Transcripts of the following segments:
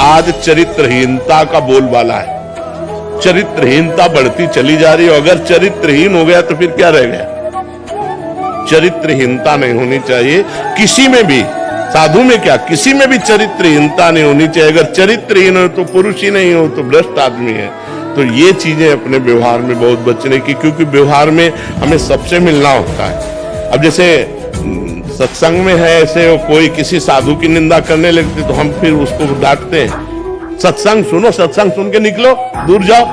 आज चरित्रहीनता का बोलबाला है। चरित्रहीनता बढ़ती चली जा रही है। अगर चरित्रहीन हो गया तो फिर क्या रह गया? चरित्रहीनता नहीं होनी चाहिए किसी में भी। साधु में क्या, किसी में भी चरित्रहीनता नहीं होनी चाहिए। अगर चरित्रहीन हो तो पुरुष ही नहीं हो तो भ्रष्ट आदमी है। तो ये चीजें अपने व्यवहार में बहुत बचने की, क्योंकि व्यवहार में हमें सबसे मिलना होता है। अब जैसे सत्संग में है, ऐसे कोई किसी साधु की निंदा करने लगते तो हम फिर उसको डांटते हैं। सत्संग सुनो, सत्संग सुन के निकलो, दूर जाओ,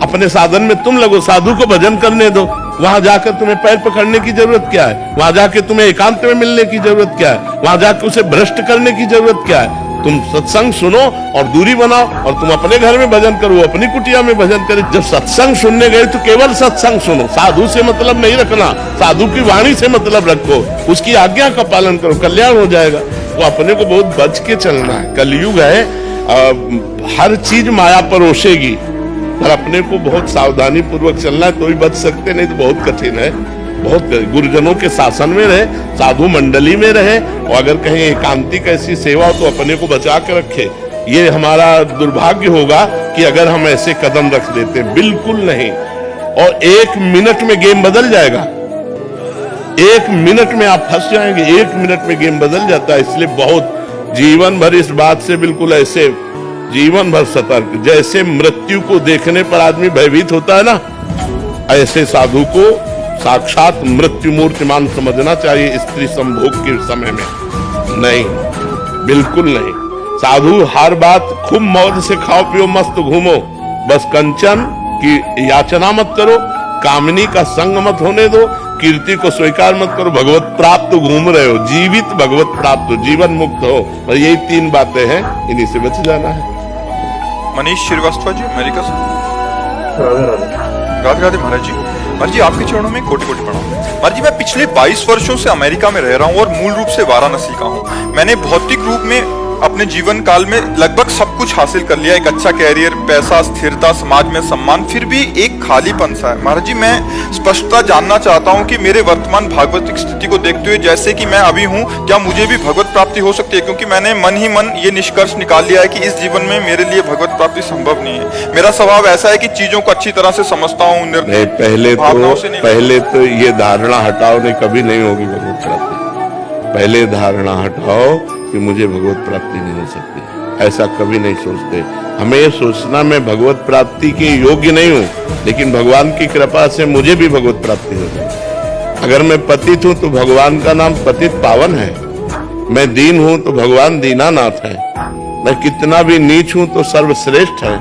अपने साधन में तुम लगो, साधु को भजन करने दो। वहां जाकर तुम्हें पैर पकड़ने की जरूरत क्या है? वहां जाके तुम्हें एकांत में मिलने की जरूरत क्या है? वहां जाकर उसे भ्रष्ट करने की जरूरत क्या है? तुम सत्संग सुनो और दूरी बनाओ और तुम अपने घर में भजन करो, अपनी कुटिया में भजन करो। जब सत्संग सुनने गए तो केवल सत्संग सुनो, साधु से मतलब नहीं रखना, साधु की वाणी से मतलब रखो, उसकी आज्ञा का पालन करो, कल्याण हो जाएगा। तो अपने को बहुत बच के चलना है। कलयुग है, हर चीज माया परोसेगी, पर अपने को बहुत सावधानी पूर्वक चलना है, तो ही बच सकते, नहीं तो बहुत कठिन है। बहुत गुरुजनों के शासन में रहे, साधु मंडली में रहे, और अगर कहीं एकांतिक ऐसी सेवा हो तो अपने को बचा के रखे। ये हमारा दुर्भाग्य होगा कि अगर हम ऐसे कदम रख देते, बिल्कुल नहीं। और 1 मिनट में गेम बदल जाएगा, 1 मिनट में आप फंस जाएंगे, 1 मिनट में गेम बदल जाता है। इसलिए बहुत जीवन भर इस बात से बिल्कुल ऐसे जीवन भर सतर्क। जैसे मृत्यु को देखने पर आदमी भयभीत होता है ना, ऐसे साधु को साक्षात मृत्यु मूर्तिमान समझना चाहिए स्त्री संभोग के समय में। नहीं, बिल्कुल नहीं। साधु हर बात खूब मौज से खाओ पियो मस्त घूमो, बस कंचन की याचना मत करो, कामनी का संग मत होने दो, कीर्ति को स्वीकार मत करो, भगवत प्राप्त घूम रहे हो, जीवित भगवत प्राप्त हो, जीवन मुक्त हो। और यही 3 बातें हैं, इन्हीं से बच जाना है। मनीष श्रीवास्तव जी, अमेरिका से। राधे राधे महाराज जी। महाराज जी, आपके चरणों में कोटि कोटि प्रणाम। महाराज जी, मैं पिछले 22 वर्षों से अमेरिका में रह रहा हूँ और मूल रूप से वाराणसी का हूँ। मैंने भौतिक रूप में अपने जीवन काल में लगभग सब कुछ हासिल कर लिया, एक अच्छा कैरियर, पैसा, स्थिरता, समाज में सम्मान, फिर भी एक खालीपन सा है। महाराज जी, मैं स्पष्टता जानना चाहता हूँ कि मेरे वर्तमान भागवतिक स्थिति को देखते हुए, जैसे कि मैं अभी हूँ, क्या मुझे भी भगवत प्राप्ति हो सकती है? क्योंकि मैंने मन ही मन ये निष्कर्ष निकाल लिया है कि इस जीवन में मेरे लिए भगवत प्राप्ति संभव नहीं है। मेरा स्वभाव ऐसा है कि चीजों को अच्छी तरह से समझता हूँ, पहले तो ये धारणा हटाओ, नहीं कभी नहीं होगी भगवत प्राप्ति। पहले धारणा हटाओ कि मुझे भगवत प्राप्ति नहीं हो सकती, ऐसा कभी नहीं सोचते। हमें ये सोचना मैं भगवत प्राप्ति के योग्य नहीं हूँ, लेकिन भगवान की कृपा से मुझे भी भगवत प्राप्ति हो जाए। अगर मैं पतित हूँ तो भगवान का नाम पतित पावन है, मैं दीन हूँ तो भगवान दीनानाथ है, मैं कितना भी नीच हूँ तो सर्वश्रेष्ठ है,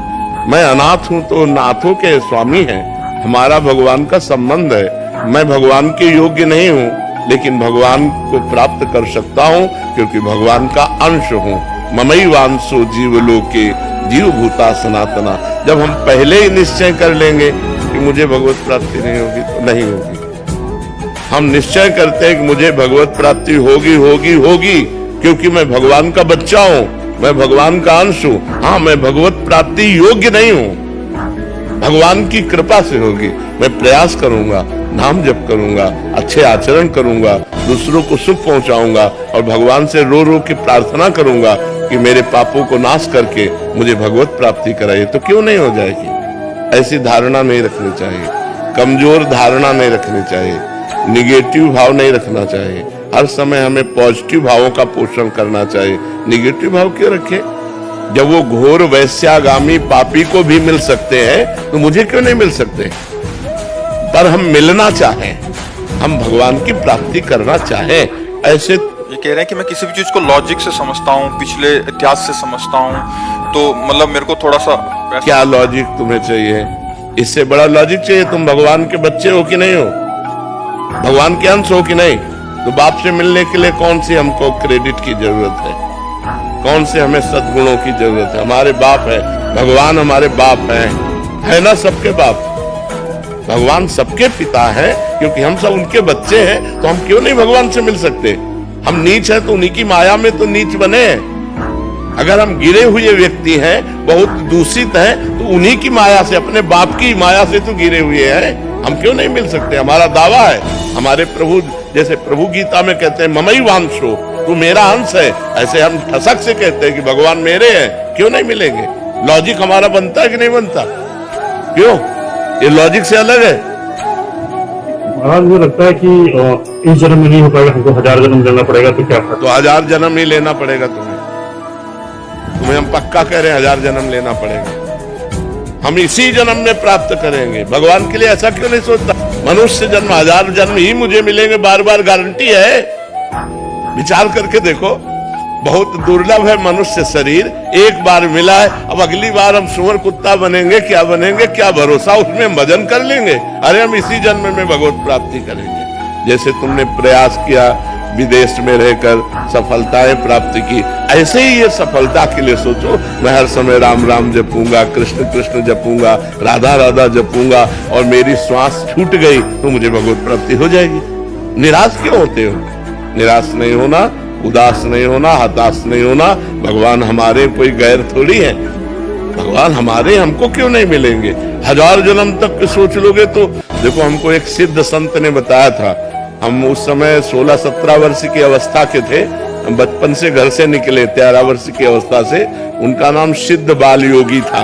मैं अनाथ हूँ तो नाथों के स्वामी है। हमारा भगवान का संबंध है। मैं भगवान के योग्य नहीं हूँ, लेकिन भगवान को प्राप्त कर सकता हूँ, क्योंकि भगवान का अंश हूँ। ममैवांशो जीवलोके जीव भूता सनातना। जब हम पहले ही निश्चय कर लेंगे कि मुझे भगवत प्राप्ति नहीं होगी तो नहीं होगी। हम निश्चय करते हैं कि मुझे भगवत प्राप्ति होगी होगी होगी, क्योंकि मैं भगवान का बच्चा हूँ, मैं भगवान का अंश हूँ। हाँ, मैं भगवत प्राप्ति योग्य नहीं हूँ, भगवान की कृपा से होगी। मैं प्रयास करूंगा, नाम जप करूंगा, अच्छे आचरण करूंगा, दूसरों को सुख पहुंचाऊंगा और भगवान से रो रो के प्रार्थना करूंगा कि मेरे पापों को नाश करके मुझे भगवत प्राप्ति कराइए। तो क्यों नहीं हो जाएगी? ऐसी धारणा नहीं रखनी चाहिए, कमजोर धारणा नहीं रखनी चाहिए, निगेटिव भाव नहीं रखना चाहिए। हर समय हमें पॉजिटिव भावों का पोषण करना चाहिए। निगेटिव भाव क्यों रखे? जब वो घोर वैश्यागामी पापी को भी मिल सकते हैं तो मुझे क्यों नहीं मिल सकते? पर हम मिलना चाहें, हम भगवान की प्राप्ति करना चाहें। ऐसे ये कह रहे हैं कि मैं किसी भी चीज को लॉजिक से समझता हूँ, पिछले इतिहास से समझता हूँ, तो मतलब मेरे को थोड़ा सा क्या लॉजिक तुम्हें चाहिए? इससे बड़ा लॉजिक चाहिए? तुम भगवान के बच्चे हो कि नहीं हो, भगवान के अंश हो कि नहीं? तो बाप से मिलने के लिए कौन सी हमको क्रेडिट की जरूरत है, कौन से हमें सद्गुणों की जरूरत है? हमारे बाप है, भगवान हमारे बाप है ना, सबके बाप। भगवान सबके पिता है, क्योंकि हम सब उनके बच्चे हैं। तो हम क्यों नहीं भगवान से मिल सकते? हम नीच हैं तो उन्हीं की माया में तो नीच बने। अगर हम गिरे हुए व्यक्ति हैं, बहुत दूषित हैं, तो उन्हीं की माया से, अपने बाप की माया से तो गिरे हुए हैं। हम क्यों नहीं मिल सकते? हमारा दावा है। हमारे प्रभु, जैसे प्रभु गीता में कहते हैं ममैवांशो, तू मेरा अंश है, ऐसे हम ठसक से कहते हैं कि भगवान मेरे हैं। क्यों नहीं मिलेंगे? लॉजिक हमारा बनता है कि नहीं बनता? क्यों? ये लॉजिक से अलग है। महाराज मुझे लगता है कि इस जन्म में नहीं हो पाएगा, हमको 1000 जन्म लेना पड़ेगा, तो क्या तो 1000 जन्म ही लेना पड़ेगा तुम्हें हम पक्का कह रहे हैं, 1000 जन्म लेना पड़ेगा। हम इसी जन्म में प्राप्त करेंगे। भगवान के लिए ऐसा क्यों नहीं सोचता? मनुष्य जन्म 1000 जन्म ही मुझे मिलेंगे, बार बार गारंटी है? विचार करके देखो, बहुत दुर्लभ है मनुष्य शरीर, एक बार मिला है, अब अगली बार हम सुअर कुत्ता बनेंगे, क्या बनेंगे, क्या भरोसा उसमें हम भजन कर लेंगे? अरे हम इसी जन्म में भगवत प्राप्ति करेंगे। जैसे तुमने प्रयास किया विदेश में रहकर सफलताएं प्राप्त की, ऐसे ही ये सफलता के लिए सोचो, मैं हर समय राम राम जपूंगा, कृष्ण कृष्ण जपूंगा, राधा राधा जपूंगा और मेरी श्वास छूट गई तो मुझे भगवत प्राप्ति हो जाएगी। निराश क्यों होते हो? निराश नहीं होना, उदास नहीं होना, हताश नहीं होना। भगवान हमारे कोई गैर थोड़ी है। भगवान हमारे, हमको क्यों नहीं मिलेंगे? 1000 जन्म तक सोच लोगे तो देखो, हमको एक सिद्ध संत ने बताया था, हम उस समय 16-17 वर्ष की अवस्था के थे, हम बचपन से घर से निकले 13 वर्ष की अवस्था से। उनका नाम सिद्ध बाल योगी था।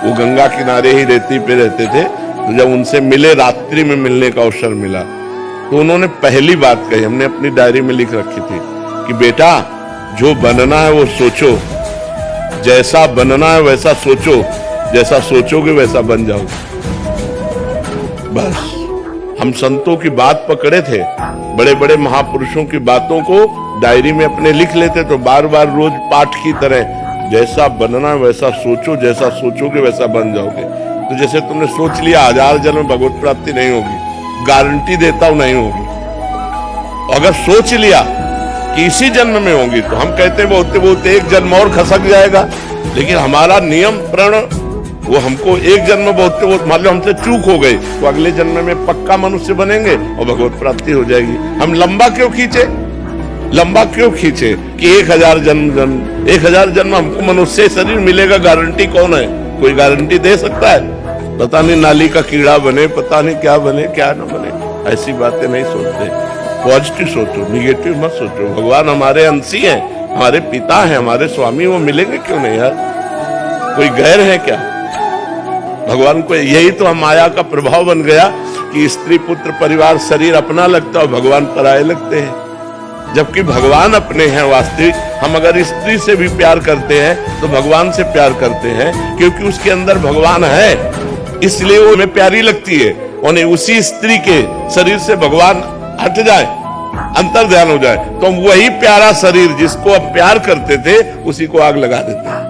वो गंगा किनारे ही रेती पे रहते थे। तो जब उनसे मिले, रात्रि में मिलने का अवसर मिला, तो उन्होंने पहली बात कही, हमने अपनी डायरी में लिख रखी थी कि बेटा, जो बनना है वो सोचो, जैसा बनना है वैसा सोचो, जैसा सोचोगे वैसा बन जाओगे। बस हम संतों की बात पकड़े थे, बड़े बड़े महापुरुषों की बातों को डायरी में अपने लिख लेते, तो बार बार रोज पाठ की तरह, जैसा बनना है वैसा सोचो, जैसा सोचोगे वैसा बन जाओगे। तो जैसे तुमने सोच लिया 1000 जन्म में भगवत प्राप्ति नहीं होगी, गारंटी देता हूं नहीं होगी। अगर सोच लिया कि इसी जन्म में होगी, तो हम कहते हैं बोलते बोलते एक जन्म और खसक जाएगा, लेकिन हमारा नियम प्रण वो हमको एक जन्म बोलते बहुत, मान लो हमसे चूक हो गई तो अगले जन्म में पक्का मनुष्य बनेंगे और भगवत प्राप्ति हो जाएगी। हम लंबा क्यों खींचे? लंबा क्यों खींचे कि 1000 जन्म 1000 जन्म हमको मनुष्य शरीर मिलेगा? गारंटी कौन है? कोई गारंटी दे सकता है? पता नहीं नाली का कीड़ा बने, पता नहीं क्या बने, क्या न बने। ऐसी बातें नहीं सोचते। पॉजिटिव सोचो, निगेटिव मत सोचो। भगवान हमारे अंशी हैं, हमारे पिता हैं, हमारे स्वामी, वो मिलेंगे क्यों नहीं यार? कोई गैर है क्या? भगवान को यही तो हम माया का प्रभाव बन गया कि स्त्री पुत्र परिवार शरीर अपना लगता है, भगवान पराये लगते हैं। जबकि भगवान अपने हैं वास्तविक। हम अगर स्त्री से भी प्यार करते हैं तो भगवान से प्यार करते हैं, क्योंकि उसके अंदर भगवान है, इसलिए वो हमें प्यारी लगती है। और उसी स्त्री के शरीर से भगवान हट जाए, अंतर ध्यान हो जाए, तो हम वही प्यारा शरीर जिसको हम प्यार करते थे उसी को आग लगा देते हैं।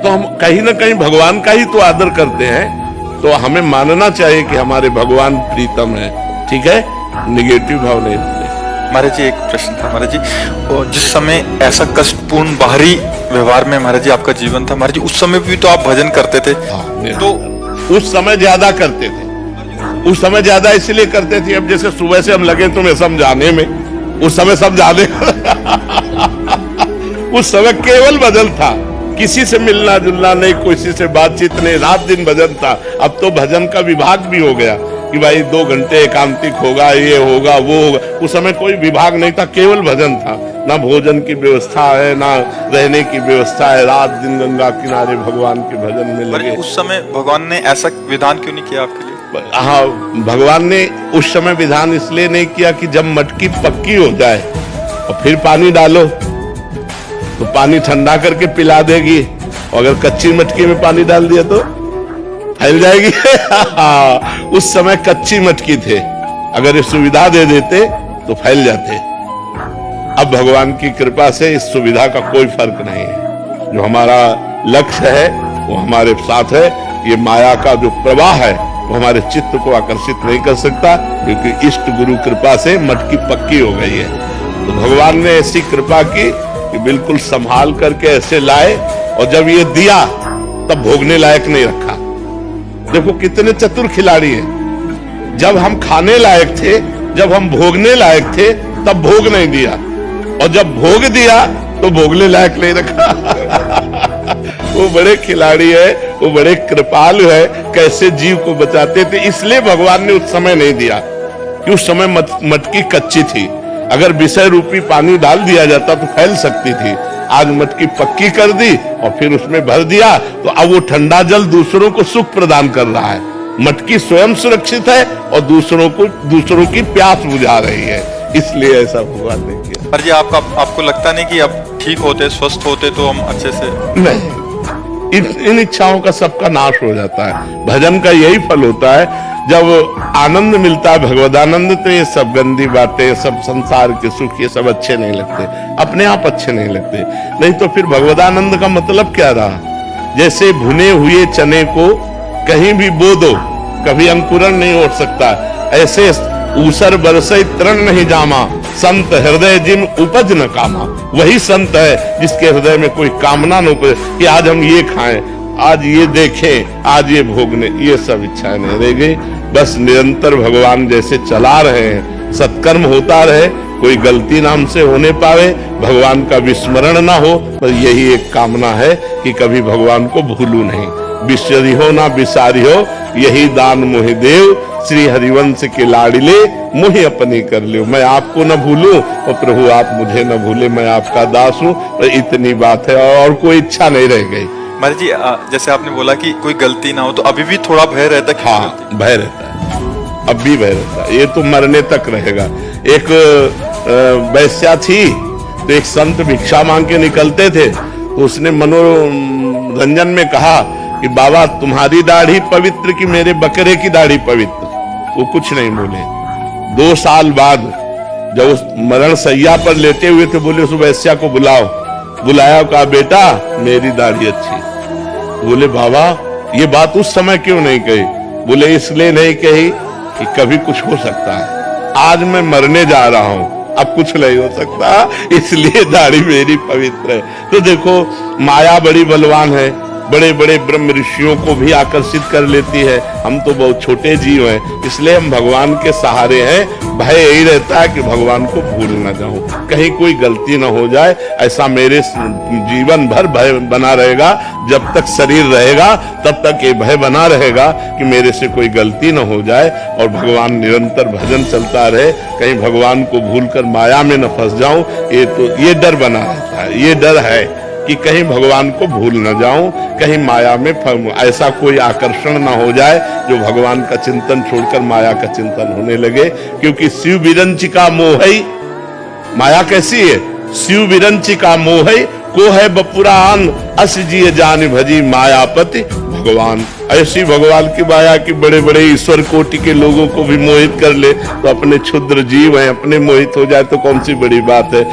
तो हम कहीं ना कहीं भगवान का ही तो आदर करते हैं। तो हमें मानना चाहिए कि हमारे भगवान प्रीतम है, ठीक है? निगेटिव भाव नहीं रखते। महाराज जी, एक प्रश्न था महाराज जी, और जिस समय ऐसा कष्टपूर्ण बाहरी व्यवहार में महाराज जी आपका जीवन था, महाराज जी उस समय भी तो आप भजन करते थे। तो उस समय ज्यादा करते थे। उस समय ज्यादा इसलिए करते थे, अब जैसे सुबह से हम लगे तुम्हें समझाने में, उस समय समझाने उस समय केवल भजन था, किसी से मिलना जुलना नहीं, किसी से बातचीत नहीं, रात दिन भजन था। अब तो भजन का विभाग भी हो गया कि भाई 2 घंटे एकांतिक होगा, ये होगा, वो होगा। उस समय कोई विभाग नहीं था, केवल भजन था। ना भोजन की व्यवस्था है, ना रहने की व्यवस्था है, रात दिन गंगा किनारे भगवान के भजन में लगे। उस समय भगवान ने ऐसा विधान क्यों नहीं किया आपके लिए? हाँ, भगवान ने उस समय विधान इसलिए नहीं किया कि जब मटकी पक्की हो जाए और फिर पानी डालो तो पानी ठंडा करके पिला देगी, और अगर कच्ची मटकी में पानी डाल दिया तो फैल जाएगी। उस समय कच्ची मटकी थे, अगर ये सुविधा दे देते तो फैल जाते। अब भगवान की कृपा से इस सुविधा का कोई फर्क नहीं है। जो हमारा लक्ष्य है वो हमारे साथ है। ये माया का जो प्रवाह है वो हमारे चित्त को आकर्षित नहीं कर सकता, क्योंकि इष्ट गुरु कृपा से मटकी पक्की हो गई है। तो भगवान ने ऐसी कृपा की कि बिल्कुल संभाल करके ऐसे लाए, और जब ये दिया तब भोगने लायक नहीं रखा। देखो कितने चतुर खिलाड़ी हैं। जब हम खाने लायक थे, जब हम भोगने लायक थे, तब भोग नहीं दिया, और जब भोग दिया तो भोगने लायक नहीं रखा। वो बड़े खिलाड़ी है, वो बड़े कृपालु है, कैसे जीव को बचाते थे। इसलिए भगवान ने उस समय नहीं दिया कि उस समय मटकी कच्ची थी। अगर विषय रूपी पानी डाल दिया जाता तो फैल सकती थी। आज मटकी पक्की कर दी और फिर उसमें भर दिया, तो अब वो ठंडा जल दूसरों को सुख प्रदान कर रहा है। मटकी स्वयं सुरक्षित है और दूसरों की प्यास बुझा रही है, इसलिए ऐसा भगवान ने किया। महाराज जी आपको लगता नहीं कि अब ठीक होते, स्वस्थ होते तो हम अच्छे से? नहीं, इन इच्छाओं का सबका नाश हो जाता है। भजन का यही फल होता है, जब आनंद मिलता है भगवदानंद, तो ये सब गंदी बातें, सब संसार के सुख, ये सब अच्छे नहीं लगते, अपने आप अच्छे नहीं लगते। नहीं तो फिर भगवदानंद का मतलब क्या रहा? जैसे भुने हुए चने को कहीं भी बो दो, कभी अंकुरण नहीं हो सकता, ऐसे ऊसर बरसे तृण नहीं जामा, संत हृदय जिम उपज न कामा। वही संत है जिसके हृदय में कोई कामना न हो कि आज हम ये खाएं, आज ये देखें, आज ये भोगने, ये सब इच्छाएं नहीं रह गई। बस निरंतर भगवान जैसे चला रहे हैं, सत्कर्म होता रहे, कोई गलती नाम से होने पावे, भगवान का विस्मरण ना हो, तो यही एक कामना है कि कभी भगवान को भूलू नहीं। बिसरी हो ना बिसारी हो, यही दान मोहि देव, श्री हरिवंश के लाडिले मोहि अपनी कर लियो। मैं आपको न भूलूं और प्रभु आप मुझे न भूले, मैं आपका दास हूं, तो इतनी बात है और कोई इच्छा नहीं रह गई। महाराज जी जैसे आपने बोला कि कोई गलती ना हो, तो अभी भी थोड़ा भय रहता है? हाँ, भय रहता है, अब भी भय रहता है, ये तो मरने तक रहेगा। एक वैश्या थी, तो एक संत भिक्षा मांग के निकलते थे, तो उसने मनोरंजन में कहा कि बाबा तुम्हारी दाढ़ी पवित्र कि मेरे बकरे की दाढ़ी पवित्र? वो कुछ नहीं बोले। 2 साल बाद जब उस मरण सैया पर लेटे हुए थे, बोले उस वैश्या को बुलाओ। बुलाया, कहा बेटा मेरी दाढ़ी अच्छी। बोले बाबा ये बात उस समय क्यों नहीं कही? बोले इसलिए नहीं कही कि कभी कुछ हो सकता है, आज मैं मरने जा रहा हूं, अब कुछ नहीं हो सकता, इसलिए दाढ़ी मेरी पवित्र है। तो देखो माया बड़ी बलवान है, बड़े बड़े ब्रह्म ऋषियों को भी आकर्षित कर लेती है। हम तो बहुत छोटे जीव हैं, इसलिए हम भगवान के सहारे हैं। भय यही रहता है कि भगवान को भूल ना जाऊं, कहीं कोई गलती ना हो जाए, ऐसा मेरे जीवन भर भय बना रहेगा। जब तक शरीर रहेगा तब तक ये भय बना रहेगा कि मेरे से कोई गलती ना हो जाए, और भगवान निरंतर भजन चलता रहे, कहीं भगवान को भूलकर माया में न फंस जाऊं। ये डर बना रहता है, ये डर है कि कहीं भगवान को भूल न जाऊं, कहीं माया में ऐसा कोई आकर्षण ना हो जाए जो भगवान का चिंतन छोड़कर माया का चिंतन होने लगे। क्योंकि शिव विरंचिका मोहई, माया कैसी है? शिव विरंचिका मोहई को है बपुरान, अस जिय जान भजी मायापति भगवान। ऐसी भगवान की माया की बड़े बड़े ईश्वर कोटि के लोगों को भी मोहित कर ले, तो अपने क्षुद्र जीव हैं, अपने मोहित हो जाए तो कौन सी बड़ी बात है।